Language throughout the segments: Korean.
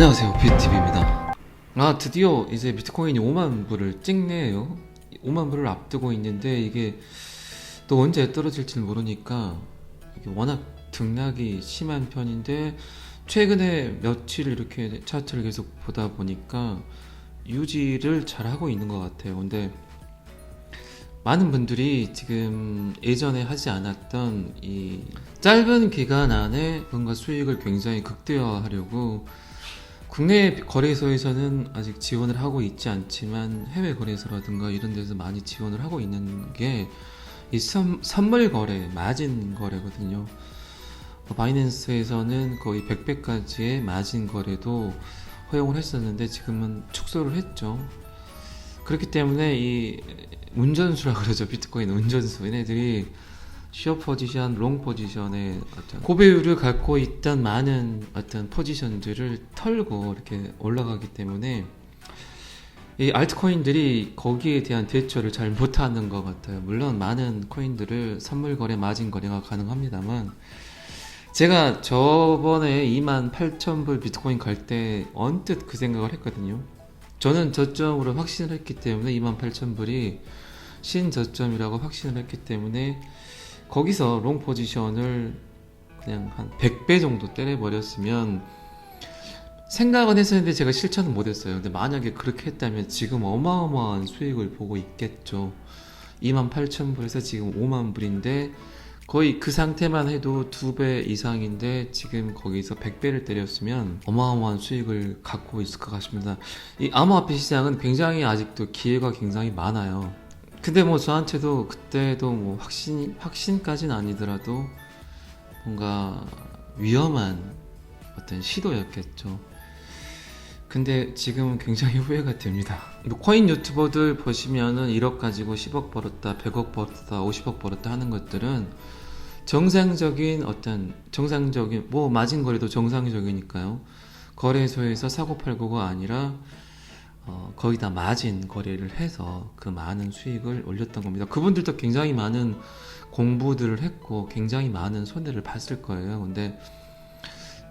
안녕하세요, 뷰티비입니다. 드디어 이제 비트코인이 5만 불을 찍네요. 5만 불을 앞두고 있는데 이게 또 언제 떨어질지는 모르니까 이게 워낙 등락이 심한 편인데 최근에 며칠 이렇게 차트를 계속 보다 보니까 유지를 잘 하고 있는 것 같아요. 근데 많은 분들이 지금 예전에 하지 않았던 이 짧은 기간 안에 뭔가 수익을 굉장히 극대화하려고 국내 거래소에서는 아직 지원을 하고 있지 않지만 해외 거래소라든가 이런 데서 많이 지원을 하고 있는 게 이 선물 거래, 마진 거래거든요. 바이낸스에서는 거의 100배까지의 마진 거래도 허용을 했었는데 지금은 축소를 했죠. 그렇기 때문에 이 운전수라 그러죠. 비트코인 운전수. 얘네들이 숏 포지션, 롱 포지션의 어떤 고배율을 갖고 있던 많은 어떤 포지션들을 털고 이렇게 올라가기 때문에 이 알트코인들이 거기에 대한 대처를 잘 못하는 것 같아요. 물론 많은 코인들을 선물 거래, 마진 거래가 가능합니다만 제가 저번에 28,000불 비트코인 갈 때 언뜻 그 생각을 했거든요. 저는 저점으로 확신을 했기 때문에 28,000불이 신저점이라고 확신을 했기 때문에 거기서 롱 포지션을 그냥 한 100배 정도 때려버렸으면 생각은 했었는데 제가 실천은 못했어요. 근데 만약에 그렇게 했다면 지금 어마어마한 수익을 보고 있겠죠. 28,000불에서 지금 5만불인데 거의 그 상태만 해도 2배 이상인데 지금 거기서 100배를 때렸으면 어마어마한 수익을 갖고 있을 것 같습니다. 이 암호화폐 시장은 굉장히 아직도 기회가 굉장히 많아요. 근데 뭐 저한테도 그때도 뭐 확신까지는 아니더라도 뭔가 위험한 어떤 시도였겠죠. 근데 지금은 굉장히 후회가 됩니다. 뭐 코인 유튜버들 보시면은 1억 가지고 10억 벌었다, 100억 벌었다, 50억 벌었다 하는 것들은 정상적인 뭐 마진 거래도 정상적이니까요. 거래소에서 사고팔고가 아니라 거의 다 마진 거래를 해서 그 많은 수익을 올렸던 겁니다. 그분들도 굉장히 많은 공부들을 했고 굉장히 많은 손해를 봤을 거예요. 근데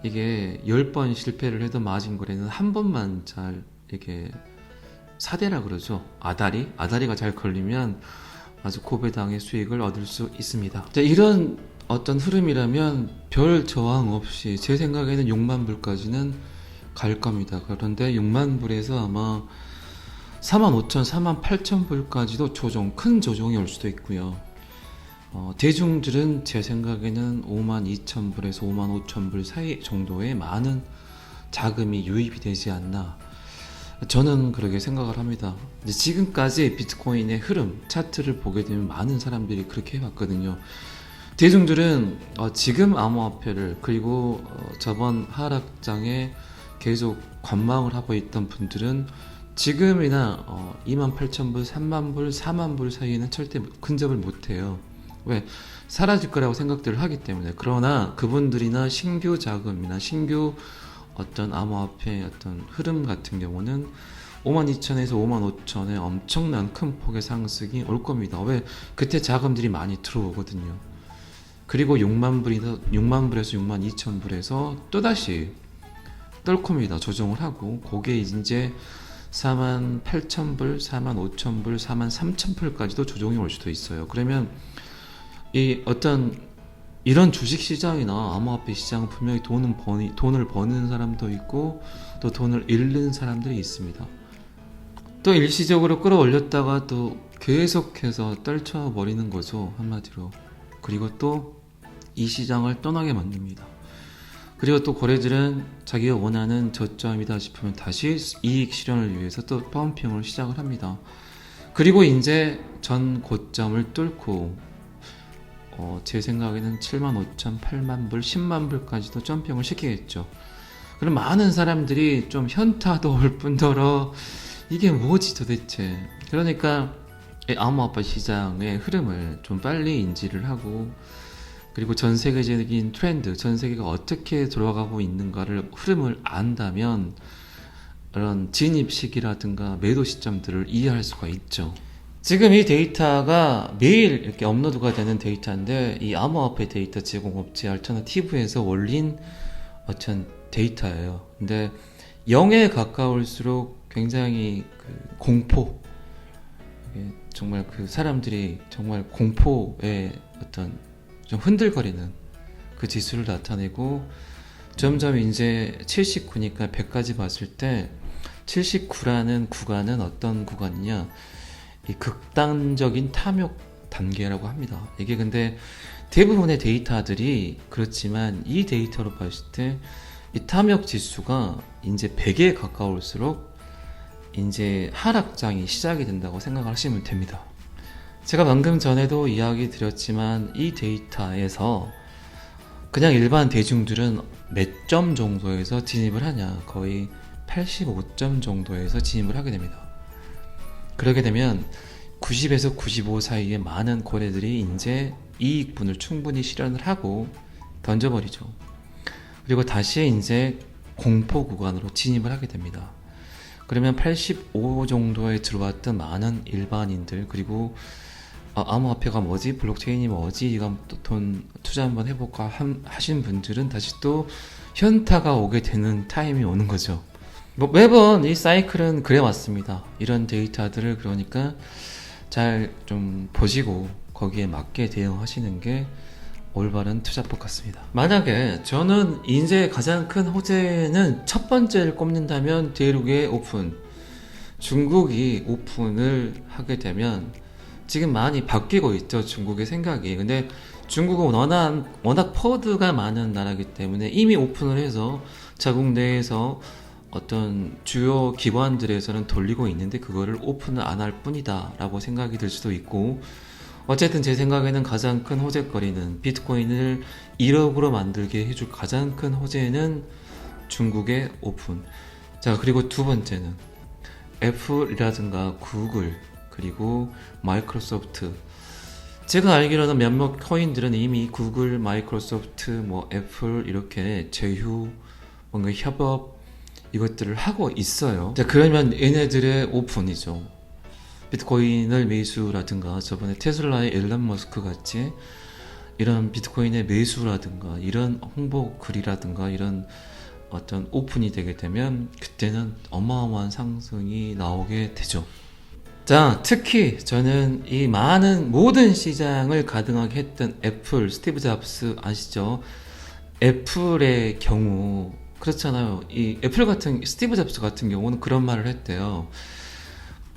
이게 10번 실패를 해도 마진 거래는 한 번만 잘 이렇게 사대라 그러죠. 아다리가 잘 걸리면 아주 고배당의 수익을 얻을 수 있습니다. 자, 이런 어떤 흐름이라면 별 저항 없이 제 생각에는 6만 불까지는 갈 겁니다. 그런데 6만 불에서 아마 45,000, 48,000불까지도 큰 조정이 올 수도 있고요. 대중들은 제 생각에는 52,000불에서 55,000불 사이 정도의 많은 자금이 유입이 되지 않나. 저는 그렇게 생각을 합니다. 지금까지 비트코인의 흐름, 차트를 보게 되면 많은 사람들이 그렇게 해왔거든요. 대중들은 지금 암호화폐를 그리고 저번 하락장에 계속 관망을 하고 있던 분들은 지금이나 28,000불, 30,000불, 40,000불 사이에는 절대 근접을 못해요. 왜? 사라질 거라고 생각들을 하기 때문에. 그러나 그분들이나 신규 자금이나 신규 어떤 암호화폐의 어떤 흐름 같은 경우는 52,000에서 55,000의 엄청난 큰 폭의 상승이 올 겁니다. 왜? 그때 자금들이 많이 들어오거든요. 그리고 6만 불에서 62,000불에서 또다시 떨콤이다 조정을 하고 그게 이제 48,000불, 45,000불, 43,000불까지도 조정이 올 수도 있어요. 그러면 이 어떤 이런 주식 시장이나 암호화폐 시장은 분명히 돈을 버는 사람도 있고 또 돈을 잃는 사람들이 있습니다. 또 일시적으로 끌어올렸다가 또 계속해서 떨쳐버리는 거죠, 한마디로. 그리고 또 이 시장을 떠나게 만듭니다. 그리고 또 거래들은 자기가 원하는 저점이다 싶으면 다시 이익 실현을 위해서 또 펌핑을 시작을 합니다. 그리고 이제 전 고점을 뚫고 제 생각에는 75,000, 8만 불, 10만 불까지도 점핑을 시키겠죠. 그럼 많은 사람들이 좀 현타도 올 뿐더러 이게 뭐지 도대체. 그러니까 암호화폐 시장의 흐름을 좀 빨리 인지를 하고 그리고 전 세계적인 트렌드, 전 세계가 어떻게 돌아가고 있는가를 흐름을 안다면 그런 진입 시기라든가 매도 시점들을 이해할 수가 있죠. 지금 이 데이터가 매일 이렇게 업로드가 되는 데이터인데 이 암호화폐 데이터 제공업체 알터너티브에서 올린 어떤 데이터예요. 근데 0에 가까울수록 굉장히 그 공포, 정말 그 사람들이 정말 공포의 어떤 좀 흔들거리는 그 지수를 나타내고, 점점 이제 79니까 100까지 봤을 때 79라는 구간은 어떤 구간이냐, 이 극단적인 탐욕 단계라고 합니다. 이게 근데 대부분의 데이터들이 그렇지만 이 데이터로 봤을 때 이 탐욕 지수가 이제 100에 가까울수록 이제 하락장이 시작이 된다고 생각을 하시면 됩니다. 제가 방금 전에도 이야기 드렸지만 이 데이터에서 그냥 일반 대중들은 몇 점 정도에서 진입을 하냐, 거의 85점 정도에서 진입을 하게 됩니다. 그러게 되면 90에서 95 사이에 많은 거래들이 이제 이익분을 충분히 실현을 하고 던져버리죠. 그리고 다시 이제 공포 구간으로 진입을 하게 됩니다. 그러면 85 정도에 들어왔던 많은 일반인들, 그리고 암호화폐가 뭐지? 블록체인이 뭐지? 이거 돈 투자 한번 해볼까? 하신 분들은 다시 또 현타가 오게 되는 타임이 오는 거죠. 뭐 매번 이 사이클은 그래 왔습니다. 이런 데이터들을 그러니까 잘 좀 보시고 거기에 맞게 대응하시는 게 올바른 투자법 같습니다. 만약에 저는 인생의 가장 큰 호재는 첫 번째를 꼽는다면 대륙의 오픈, 중국이 오픈을 하게 되면 지금 많이 바뀌고 있죠, 중국의 생각이. 근데 중국은 워낙 퍼드가 많은 나라이기 때문에 이미 오픈을 해서 자국 내에서 어떤 주요 기관들에서는 돌리고 있는데 그거를 오픈을 안 할 뿐이다 라고 생각이 들 수도 있고, 어쨌든 제 생각에는 가장 큰 호재거리는, 비트코인을 1억으로 만들게 해줄 가장 큰 호재는 중국의 오픈. 자, 그리고 두 번째는 애플이라든가 구글, 그리고 마이크로소프트. 제가 알기로는 몇몇 코인들은 이미 구글, 마이크로소프트, 뭐 애플 이렇게 제휴, 뭔가 협업 이것들을 하고 있어요. 자, 그러면 얘네들의 오픈이죠. 비트코인을 매수라든가, 저번에 테슬라의 일론 머스크 같이 이런 비트코인의 매수라든가 이런 홍보 글이라든가 이런 어떤 오픈이 되게 되면 그때는 어마어마한 상승이 나오게 되죠. 자, 특히 저는 이 모든 시장을 가등하게 했던 애플, 스티브 잡스 아시죠? 애플의 경우 그렇잖아요. 이 애플 같은, 스티브 잡스 같은 경우는 그런 말을 했대요.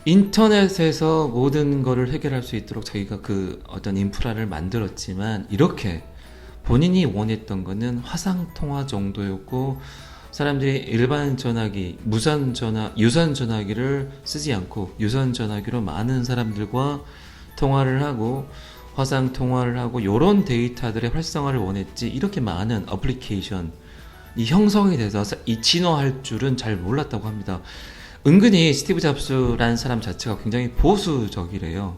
인터넷에서 모든 거를 해결할 수 있도록 자기가 그 어떤 인프라를 만들었지만, 이렇게 본인이 원했던 거는 화상통화 정도였고, 사람들이 일반 전화기, 유선 전화기를 쓰지 않고 유선 전화기로 많은 사람들과 통화를 하고 화상 통화를 하고 요런 데이터들의 활성화를 원했지, 이렇게 많은 어플리케이션 이 형성이 돼서 이 진화할 줄은 잘 몰랐다고 합니다. 은근히 스티브 잡스라는 사람 자체가 굉장히 보수적이래요.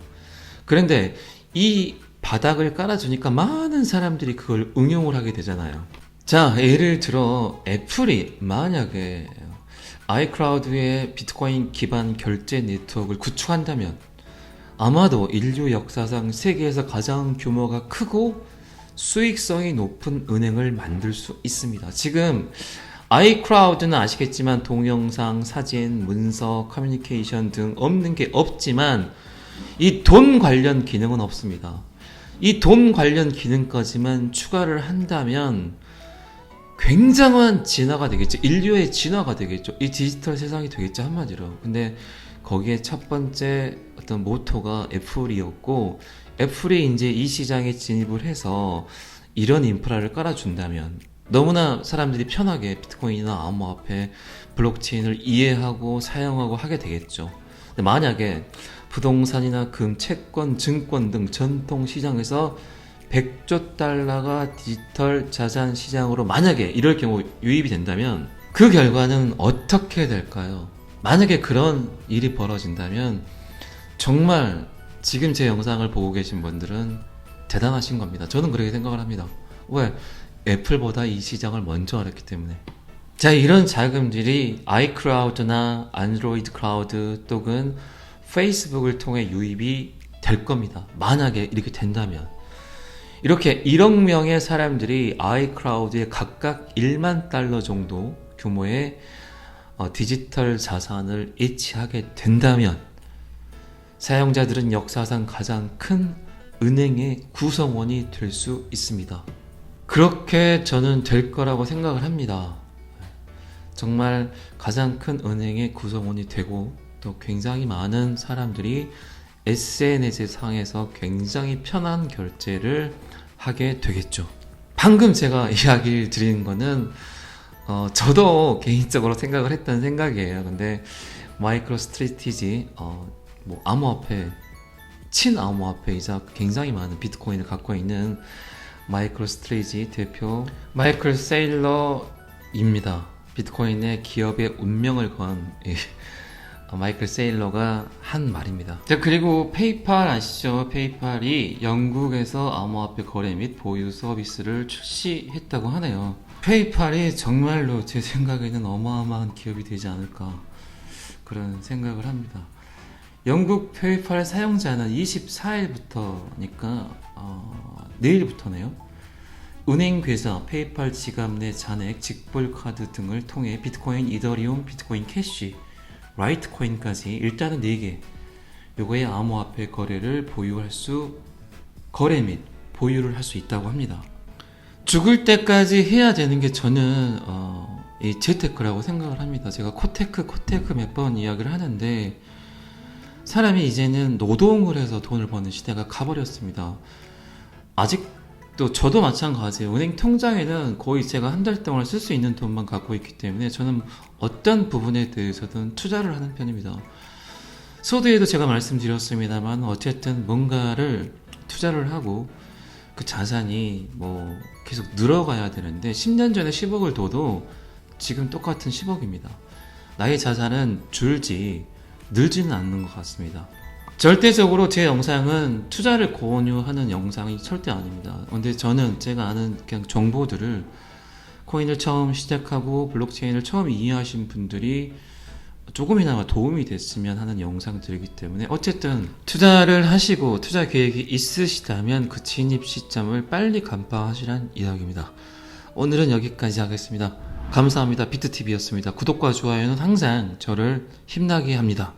그런데 이 바닥을 깔아주니까 많은 사람들이 그걸 응용을 하게 되잖아요. 자, 예를 들어 애플이 만약에 아이클라우드의 비트코인 기반 결제 네트워크를 구축한다면 아마도 인류 역사상 세계에서 가장 규모가 크고 수익성이 높은 은행을 만들 수 있습니다. 지금 아이클라우드는 아시겠지만 동영상, 사진, 문서, 커뮤니케이션 등 없는 게 없지만 이 돈 관련 기능은 없습니다. 이 돈 관련 기능까지만 추가를 한다면 굉장한 진화가 되겠죠. 인류의 진화가 되겠죠. 이 디지털 세상이 되겠죠, 한마디로. 근데 거기에 첫 번째 어떤 모토가 애플이었고, 애플이 이제 이 시장에 진입을 해서 이런 인프라를 깔아준다면 너무나 사람들이 편하게 비트코인이나 암호화폐, 블록체인을 이해하고 사용하고 하게 되겠죠. 근데 만약에 부동산이나 금, 채권, 증권 등 전통 시장에서 100조 달러가 디지털 자산 시장으로 만약에 이럴 경우 유입이 된다면 그 결과는 어떻게 될까요? 만약에 그런 일이 벌어진다면 정말 지금 제 영상을 보고 계신 분들은 대단하신 겁니다. 저는 그렇게 생각을 합니다. 왜? 애플보다 이 시장을 먼저 알았기 때문에. 자, 이런 자금들이 아이클라우드나 안드로이드 클라우드 또는 페이스북을 통해 유입이 될 겁니다. 만약에 이렇게 된다면. 이렇게 1억 명의 사람들이 아이클라우드에 각각 1만 달러 정도 규모의 디지털 자산을 이체하게 된다면 사용자들은 역사상 가장 큰 은행의 구성원이 될 수 있습니다. 그렇게 저는 될 거라고 생각을 합니다. 정말 가장 큰 은행의 구성원이 되고 또 굉장히 많은 사람들이 SNS 상에서 굉장히 편한 결제를 하게 되겠죠. 방금 제가 이야기를 드린 거는 저도 개인적으로 생각을 했던 생각이에요. 근데 마이크로 스트래티지 뭐 암호화폐 친암호화폐이자 굉장히 많은 비트코인을 갖고 있는 마이크로 스트래티지 대표 마이클 세일러입니다. 비트코인의 기업의 운명을 건 마이클 세일러가 한 말입니다. 자, 그리고 페이팔 아시죠? 페이팔이 영국에서 암호화폐 거래 및 보유 서비스를 출시했다고 하네요. 페이팔이 정말로 제 생각에는 어마어마한 기업이 되지 않을까 그런 생각을 합니다. 영국 페이팔 사용자는 24일부터니까 내일부터네요. 은행 괴사, 페이팔 지갑 내 잔액, 직불 카드 등을 통해 비트코인, 이더리움, 비트코인 캐시, 라이트코인까지 일단은 4개 요거의 암호화폐 거래를 거래 및 보유를 할 수 있다고 합니다. 죽을 때까지 해야 되는 게 저는 이 재테크라고 생각을 합니다. 제가 코테크 몇 번 이야기를 하는데 사람이 이제는 노동을 해서 돈을 버는 시대가 가버렸습니다. 아직도 저도 마찬가지예요. 은행 통장에는 거의 제가 한 달 동안 쓸 수 있는 돈만 갖고 있기 때문에 저는 어떤 부분에 대해서든 투자를 하는 편입니다. 서두에도 제가 말씀드렸습니다만 어쨌든 뭔가를 투자를 하고 그 자산이 뭐 계속 늘어가야 되는데 10년 전에 10억을 둬도 지금 똑같은 10억입니다. 나의 자산은 줄지 늘지는 않는 것 같습니다. 절대적으로 제 영상은 투자를 권유하는 영상이 절대 아닙니다. 근데 저는 제가 아는 그냥 정보들을 코인을 처음 시작하고 블록체인을 처음 이해하신 분들이 조금이나마 도움이 됐으면 하는 영상들이기 때문에 어쨌든 투자를 하시고 투자 계획이 있으시다면 그 진입 시점을 빨리 간파하시란 이야기입니다. 오늘은 여기까지 하겠습니다. 감사합니다. 비트TV였습니다. 구독과 좋아요는 항상 저를 힘나게 합니다.